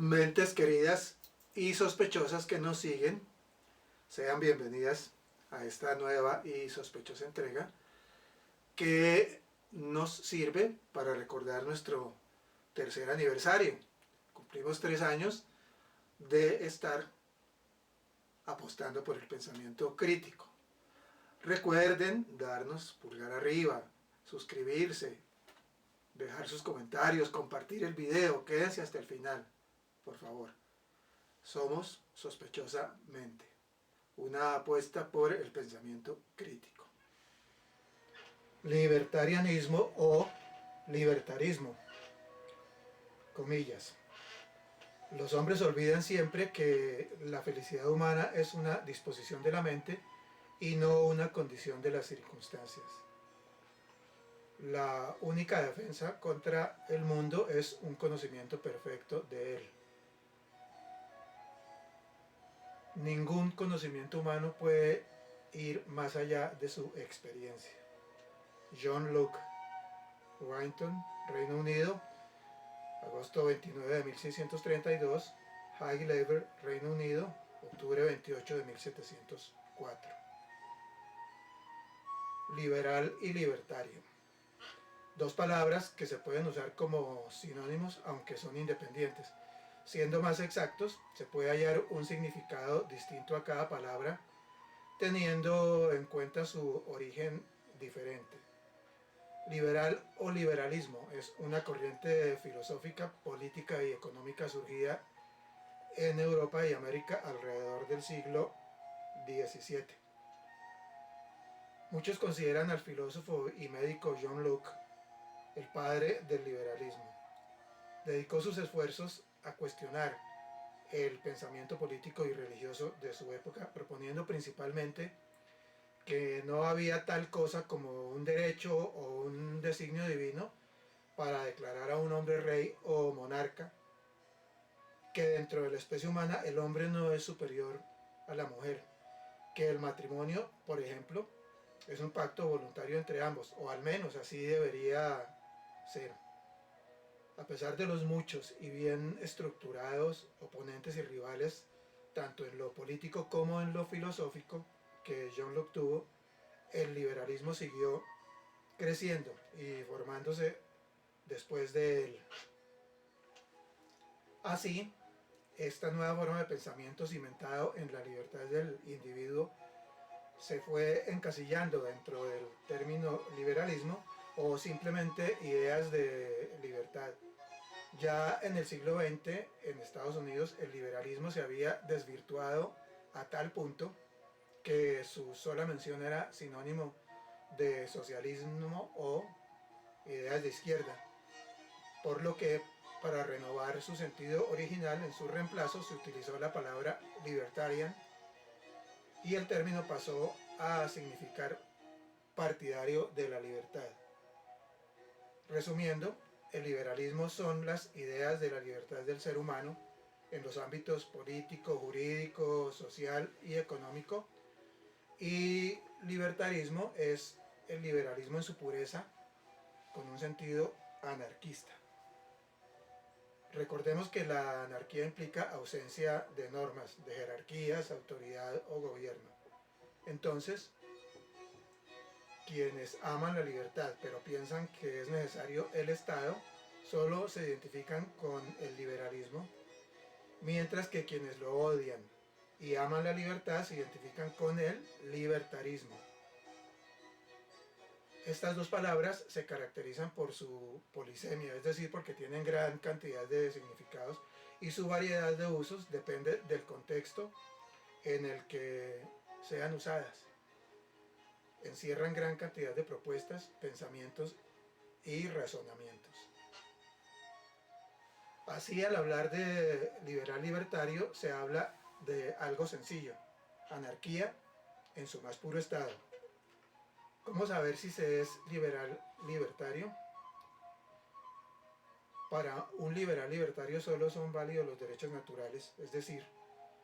Mentes queridas y sospechosas que nos siguen, sean bienvenidas a esta nueva y sospechosa entrega que nos sirve para recordar nuestro tercer aniversario. Cumplimos 3 años de estar apostando por el pensamiento crítico. Recuerden darnos pulgar arriba, suscribirse, dejar sus comentarios, compartir el video, quédense hasta el final, por favor. Somos sospechosamente una apuesta por el pensamiento crítico. Libertarianismo o libertarismo, comillas. Los hombres olvidan siempre que la felicidad humana es una disposición de la mente y no una condición de las circunstancias. La única defensa contra el mundo es un conocimiento perfecto de él. Ningún conocimiento humano puede ir más allá de su experiencia. John Locke, Warrington, Reino Unido, agosto 29 de 1632, Haig Lever, Reino Unido, octubre 28 de 1704. Liberal y libertario. Dos palabras que se pueden usar como sinónimos, aunque son independientes. Siendo más exactos, se puede hallar un significado distinto a cada palabra, teniendo en cuenta su origen diferente. Liberal o liberalismo es una corriente filosófica, política y económica surgida en Europa y América alrededor del siglo XVII. Muchos consideran al filósofo y médico John Locke el padre del liberalismo. Dedicó sus esfuerzos a cuestionar el pensamiento político y religioso de su época, proponiendo principalmente que no había tal cosa como un derecho o un designio divino para declarar a un hombre rey o monarca, que dentro de la especie humana el hombre no es superior a la mujer, que el matrimonio, por ejemplo, es un pacto voluntario entre ambos, o al menos así debería ser. A pesar de los muchos y bien estructurados oponentes y rivales, tanto en lo político como en lo filosófico, que John Locke tuvo, el liberalismo siguió creciendo y formándose después de él. Así, esta nueva forma de pensamiento cimentado en la libertad del individuo se fue encasillando dentro del término liberalismo o simplemente ideas de libertad. Ya en el siglo XX, en Estados Unidos, el liberalismo se había desvirtuado a tal punto que su sola mención era sinónimo de socialismo o ideas de izquierda, por lo que para renovar su sentido original en su reemplazo se utilizó la palabra libertarian y el término pasó a significar partidario de la libertad. Resumiendo, el liberalismo son las ideas de la libertad del ser humano en los ámbitos político, jurídico, social y económico, y libertarismo es el liberalismo en su pureza, con un sentido anarquista. Recordemos que la anarquía implica ausencia de normas, de jerarquías, autoridad o gobierno. Entonces, quienes aman la libertad pero piensan que es necesario el Estado, solo se identifican con el liberalismo, mientras que quienes lo odian y aman la libertad se identifican con el libertarismo. Estas dos palabras se caracterizan por su polisemia, es decir, porque tienen gran cantidad de significados y su variedad de usos depende del contexto en el que sean usadas. Encierran gran cantidad de propuestas, pensamientos y razonamientos. Así, al hablar de liberal libertario, se habla de algo sencillo: anarquía en su más puro estado. ¿Cómo saber si se es liberal libertario? Para un liberal libertario solo son válidos los derechos naturales, es decir,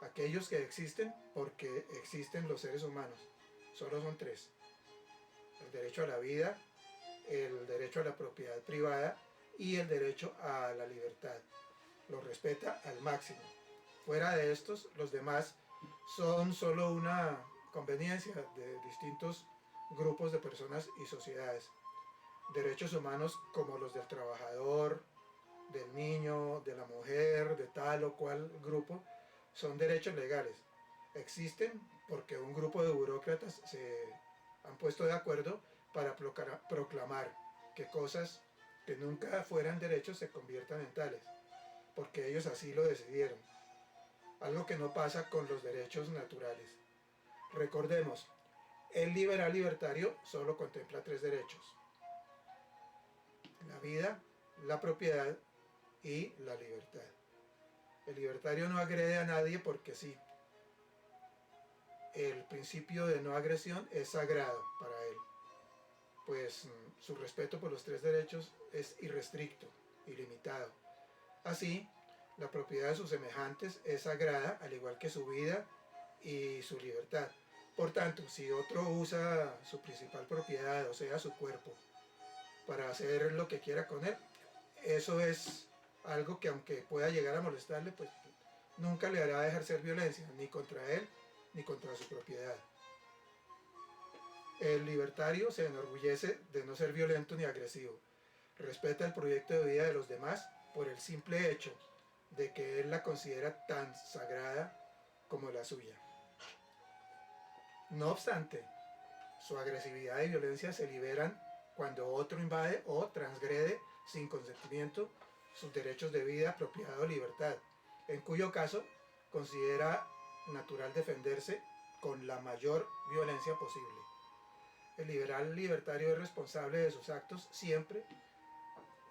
aquellos que existen porque existen los seres humanos. Solo son 3: el derecho a la vida, el derecho a la propiedad privada y el derecho a la libertad. los respeta al máximo. Fuera de estos, los demás son solo una conveniencia de distintos grupos de personas y sociedades. Derechos humanos como los del trabajador, del niño, de la mujer, de tal o cual grupo, son derechos legales. Existen porque un grupo de burócratas se han puesto de acuerdo para proclamar que cosas que nunca fueran derechos se conviertan en tales, porque ellos así lo decidieron. Algo que no pasa con los derechos naturales. Recordemos, el liberal libertario solo contempla 3 derechos: la vida, la propiedad y la libertad. El libertario no agrede a nadie porque sí. El principio de no agresión es sagrado para él, pues su respeto por los 3 derechos es irrestricto, ilimitado. Así, la propiedad de sus semejantes es sagrada, al igual que su vida y su libertad. Por tanto, si otro usa su principal propiedad, o sea, su cuerpo, para hacer lo que quiera con él, eso es algo que, aunque pueda llegar a molestarle, pues nunca le hará ejercer violencia, ni contra él, ni contra su propiedad. El libertario se enorgullece de no ser violento ni agresivo. Respeta el proyecto de vida de los demás por el simple hecho de que él la considera tan sagrada como la suya. No obstante, su agresividad y violencia se liberan cuando otro invade o transgrede sin consentimiento sus derechos de vida, propiedad o libertad, en cuyo caso considera natural defenderse con la mayor violencia posible. El liberal libertario es responsable de sus actos siempre,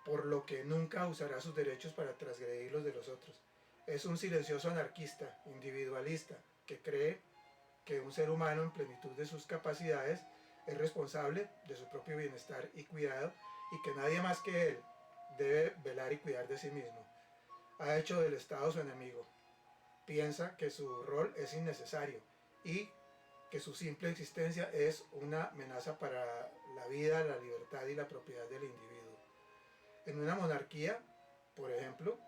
por lo que nunca usará sus derechos para transgredir los de los otros. Es un silencioso anarquista, individualista, que cree que un ser humano en plenitud de sus capacidades es responsable de su propio bienestar y cuidado, y que nadie más que él debe velar y cuidar de sí mismo. Ha hecho del Estado su enemigo. Piensa que su rol es innecesario y que su simple existencia es una amenaza para la vida, la libertad y la propiedad del individuo. En una monarquía, por ejemplo,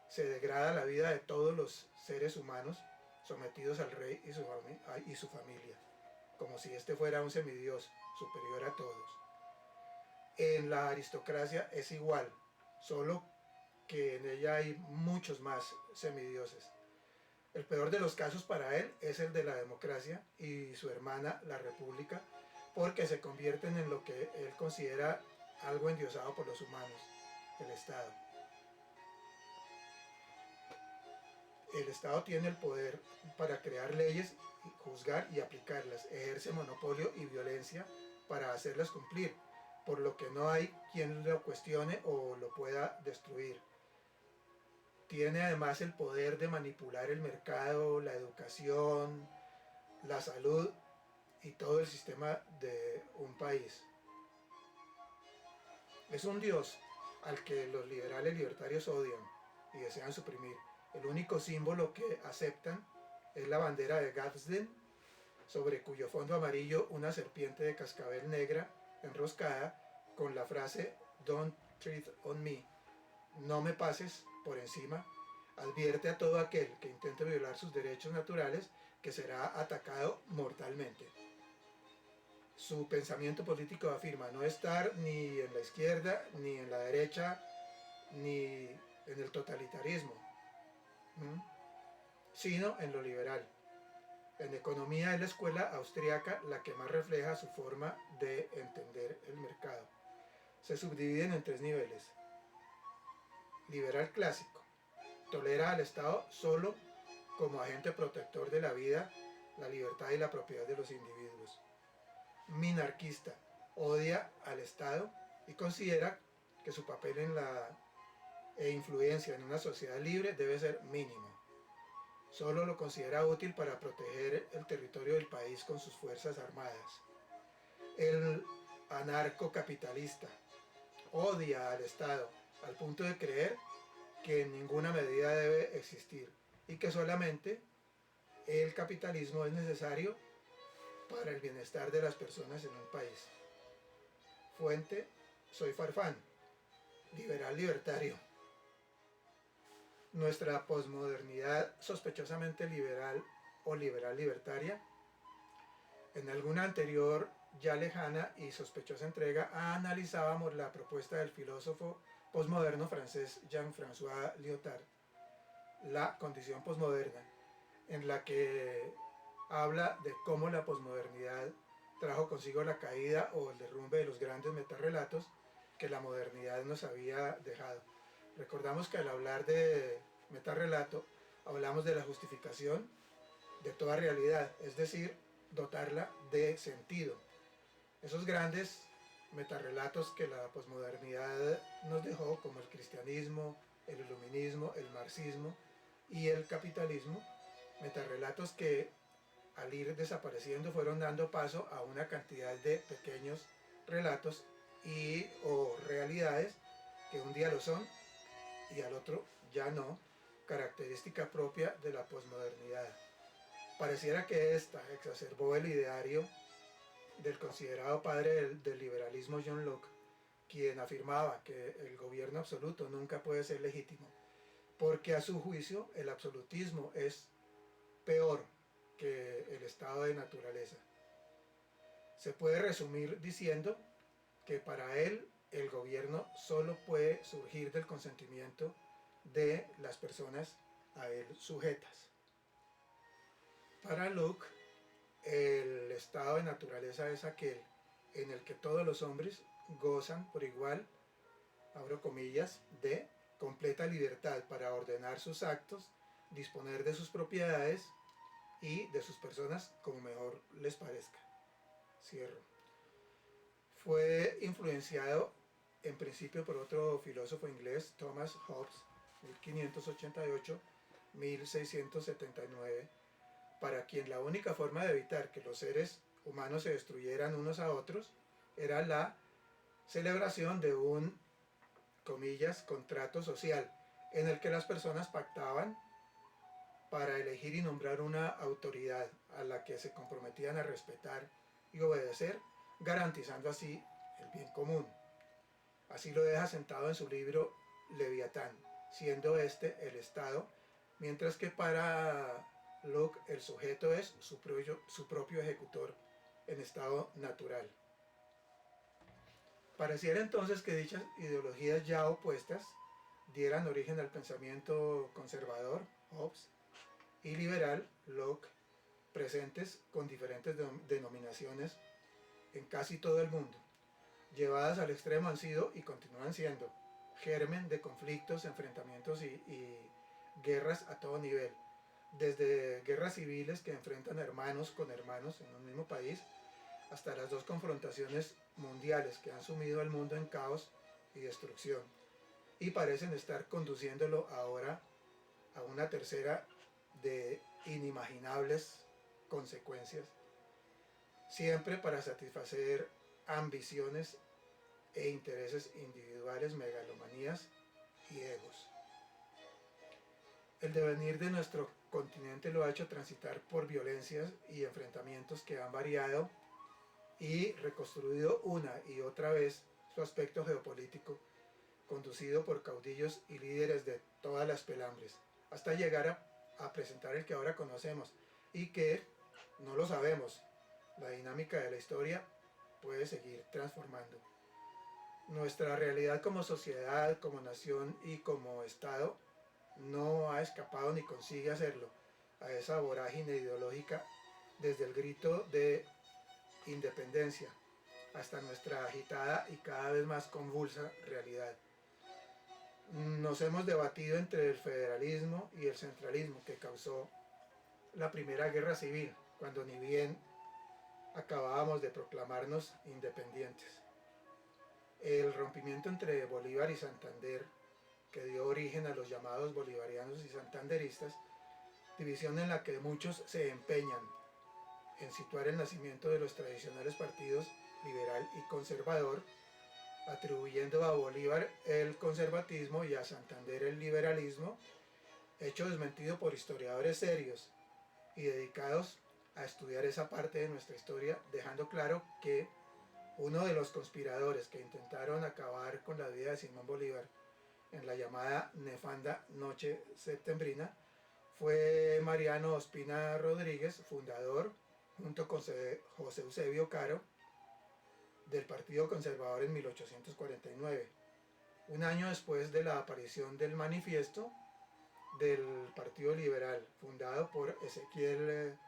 se degrada la vida de todos los seres humanos sometidos al rey y su familia, como si éste fuera un semidios superior a todos. En la aristocracia es igual, solo que en ella hay muchos más semidioses. El peor de los casos para él es el de la democracia y su hermana, la república, porque se convierten en lo que él considera algo endiosado por los humanos, el Estado. El Estado tiene el poder para crear leyes, juzgar y aplicarlas, ejerce monopolio y violencia para hacerlas cumplir, por lo que no hay quien lo cuestione o lo pueda destruir. Tiene además el poder de manipular el mercado, la educación, la salud y todo el sistema de un país. Es un dios al que los liberales libertarios odian y desean suprimir. El único símbolo que aceptan es la bandera de Gadsden, sobre cuyo fondo amarillo una serpiente de cascabel negra enroscada con la frase "Don't tread on me", no me pases por encima, advierte a todo aquel que intente violar sus derechos naturales que será atacado mortalmente. Su pensamiento político afirma no estar ni en la izquierda, ni en la derecha, ni en el totalitarismo, sino en lo liberal. En economía es la escuela austríaca la que más refleja su forma de entender el mercado. Se subdividen en 3 niveles. Liberal clásico: tolera al Estado solo como agente protector de la vida, la libertad y la propiedad de los individuos. Minarquista: odia al Estado y considera que su papel e influencia en una sociedad libre debe ser mínimo. Solo lo considera útil para proteger el territorio del país con sus fuerzas armadas. El anarcocapitalista: odia al Estado al punto de creer que ninguna medida debe existir y que solamente el capitalismo es necesario para el bienestar de las personas en un país. Fuente: Soy Farfán, liberal libertario. Nuestra posmodernidad sospechosamente liberal o liberal libertaria, en alguna anterior ya lejana y sospechosa entrega analizábamos la propuesta del filósofo posmoderno francés Jean-François Lyotard, la condición posmoderna, en la que habla de cómo la posmodernidad trajo consigo la caída o el derrumbe de los grandes metarrelatos que la modernidad nos había dejado. Recordamos que al hablar de metarrelato hablamos de la justificación de toda realidad, es decir, dotarla de sentido. Esos grandes metarrelatos que la posmodernidad nos dejó, como el cristianismo, el iluminismo, el marxismo y el capitalismo, metarrelatos que al ir desapareciendo fueron dando paso a una cantidad de pequeños relatos y o realidades que un día lo son y al otro ya no, característica propia de la posmodernidad. Pareciera que esta exacerbó el ideario del considerado padre del liberalismo John Locke, quien afirmaba que el gobierno absoluto nunca puede ser legítimo, porque a su juicio el absolutismo es peor que el estado de naturaleza. Se puede resumir diciendo que para él el gobierno solo puede surgir del consentimiento de las personas a él sujetas. Para Locke, el estado de naturaleza es aquel en el que todos los hombres gozan por igual, abro comillas, de completa libertad para ordenar sus actos, disponer de sus propiedades y de sus personas como mejor les parezca. Cierro. Fue influenciado en principio por otro filósofo inglés, Thomas Hobbes, 1588-1679, para quien la única forma de evitar que los seres humanos se destruyeran unos a otros era la celebración de un, comillas, contrato social, en el que las personas pactaban para elegir y nombrar una autoridad a la que se comprometían a respetar y obedecer, garantizando así el bien común. Así lo deja sentado en su libro Leviatán, siendo este el Estado, mientras que para Locke el sujeto es su propio ejecutor en estado natural. Pareciera entonces que dichas ideologías ya opuestas dieran origen al pensamiento conservador, Hobbes, y liberal, Locke, presentes con diferentes denominaciones en casi todo el mundo. Llevadas al extremo han sido y continúan siendo germen de conflictos, enfrentamientos y guerras a todo nivel, desde guerras civiles que enfrentan hermanos con hermanos en un mismo país, hasta las dos confrontaciones mundiales que han sumido al mundo en caos y destrucción, y parecen estar conduciéndolo ahora a una tercera de inimaginables consecuencias, siempre para satisfacer ambiciones e intereses individuales, megalomanías y egos. El devenir de nuestro continente lo ha hecho transitar por violencias y enfrentamientos que han variado y reconstruido una y otra vez su aspecto geopolítico, conducido por caudillos y líderes de todas las pelambres, hasta llegar a presentar el que ahora conocemos y que, no lo sabemos, la dinámica de la historia puede seguir transformando. Nuestra realidad como sociedad, como nación y como Estado no ha escapado ni consigue hacerlo a esa vorágine ideológica desde el grito de independencia hasta nuestra agitada y cada vez más convulsa realidad. Nos hemos debatido entre el federalismo y el centralismo que causó la primera guerra civil, cuando ni bien acabábamos de proclamarnos independientes. El rompimiento entre Bolívar y Santander, que dio origen a los llamados bolivarianos y santanderistas, división en la que muchos se empeñan en situar el nacimiento de los tradicionales partidos liberal y conservador, atribuyendo a Bolívar el conservatismo y a Santander el liberalismo, hecho desmentido por historiadores serios y dedicados a estudiar esa parte de nuestra historia, dejando claro que uno de los conspiradores que intentaron acabar con la vida de Simón Bolívar en la llamada nefanda Noche Septembrina, fue Mariano Ospina Rodríguez, fundador, junto con José Eusebio Caro, del Partido Conservador en 1849, un año después de la aparición del manifiesto del Partido Liberal, fundado por Ezequiel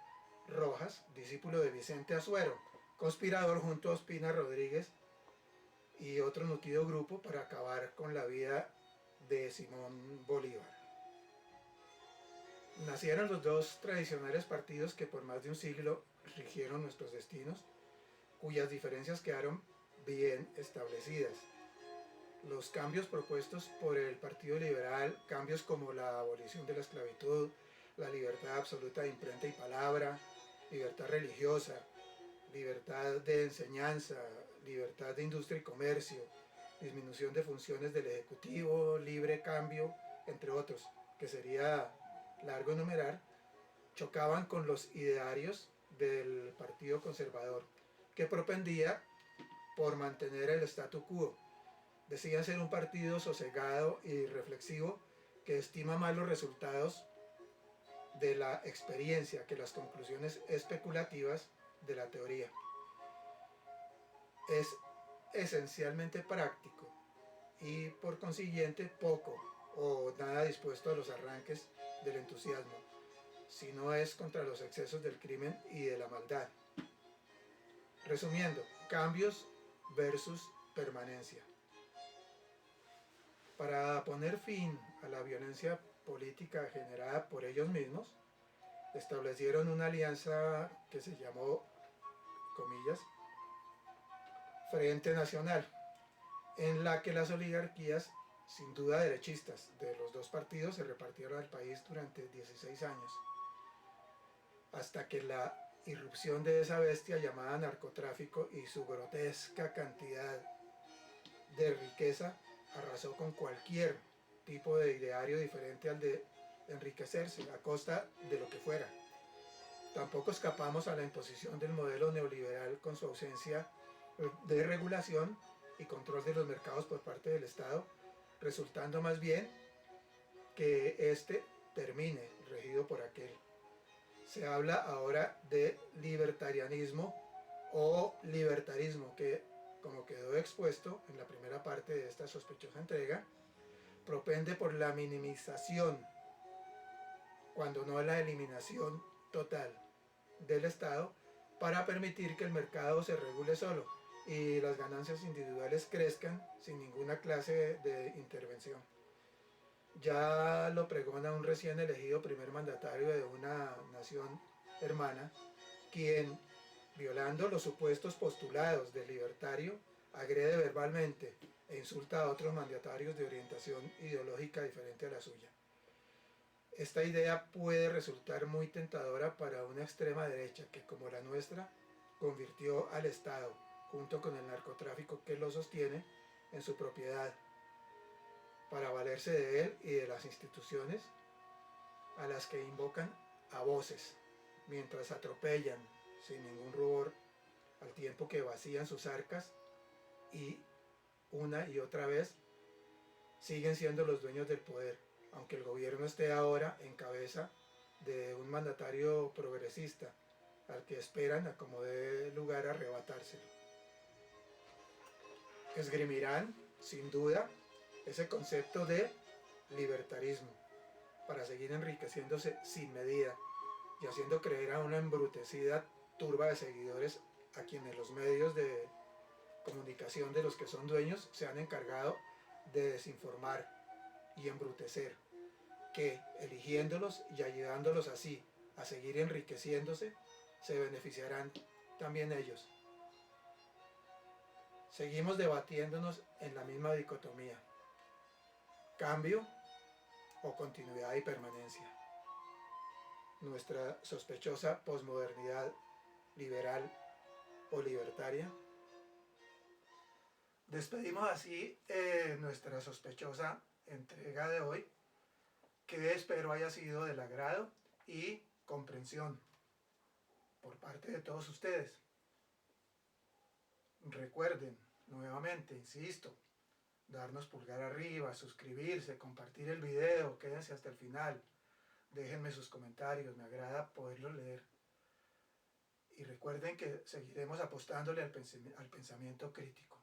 Rojas, discípulo de Vicente Azuero, conspirador junto a Ospina Rodríguez y otro nutrido grupo para acabar con la vida de Simón Bolívar. Nacieron los dos tradicionales partidos que por más de un siglo rigieron nuestros destinos, cuyas diferencias quedaron bien establecidas. Los cambios propuestos por el Partido Liberal, cambios como la abolición de la esclavitud, la libertad absoluta de imprenta y palabra, libertad religiosa, libertad de enseñanza, libertad de industria y comercio, disminución de funciones del Ejecutivo, libre cambio, entre otros, que sería largo enumerar, chocaban con los idearios del Partido Conservador, que propendía por mantener el statu quo. Decían ser un partido sosegado y reflexivo que estima más los resultados de la experiencia que las conclusiones especulativas de la teoría. Es esencialmente práctico y por consiguiente poco o nada dispuesto a los arranques del entusiasmo, si no es contra los excesos del crimen y de la maldad. Resumiendo, cambios versus permanencia. Para poner fin a la violencia política generada por ellos mismos, establecieron una alianza que se llamó, comillas, Frente Nacional, en la que las oligarquías, sin duda derechistas, de los dos partidos se repartieron al país durante 16 años, hasta que la irrupción de esa bestia llamada narcotráfico y su grotesca cantidad de riqueza arrasó con cualquier tipo de ideario diferente al de enriquecerse a costa de lo que fuera. Tampoco escapamos a la imposición del modelo neoliberal con su ausencia de regulación y control de los mercados por parte del Estado, resultando más bien que éste termine regido por aquel. Se habla ahora de libertarianismo o libertarismo, que, como quedó expuesto en la primera parte de esta sospechosa entrega, propende por la minimización, cuando no la eliminación total del Estado, para permitir que el mercado se regule solo y las ganancias individuales crezcan sin ninguna clase de intervención. Ya lo pregona un recién elegido primer mandatario de una nación hermana, quien, violando los supuestos postulados del libertario, agrede verbalmente e insulta a otros mandatarios de orientación ideológica diferente a la suya. Esta idea puede resultar muy tentadora para una extrema derecha que, como la nuestra, convirtió al Estado, junto con el narcotráfico que lo sostiene, en su propiedad, para valerse de él y de las instituciones a las que invocan a voces, mientras atropellan sin ningún rubor, al tiempo que vacían sus arcas y una y otra vez siguen siendo los dueños del poder, aunque el gobierno esté ahora en cabeza de un mandatario progresista, al que esperan a como dé lugar a arrebatárselo. Esgrimirán, sin duda, ese concepto de libertarismo, para seguir enriqueciéndose sin medida y haciendo creer a una embrutecida turba de seguidores a quienes los medios de comunicación de los que son dueños se han encargado de desinformar y embrutecer, que eligiéndolos y ayudándolos así a seguir enriqueciéndose, se beneficiarán también ellos. Seguimos debatiéndonos en la misma dicotomía: cambio o continuidad y permanencia. Nuestra sospechosa posmodernidad liberal o libertaria. Despedimos así nuestra sospechosa entrega de hoy, que espero haya sido del agrado y comprensión por parte de todos ustedes. Recuerden, nuevamente, insisto, darnos pulgar arriba, suscribirse, compartir el video, quédense hasta el final, déjenme sus comentarios, me agrada poderlos leer. Y recuerden que seguiremos apostándole al pensamiento crítico.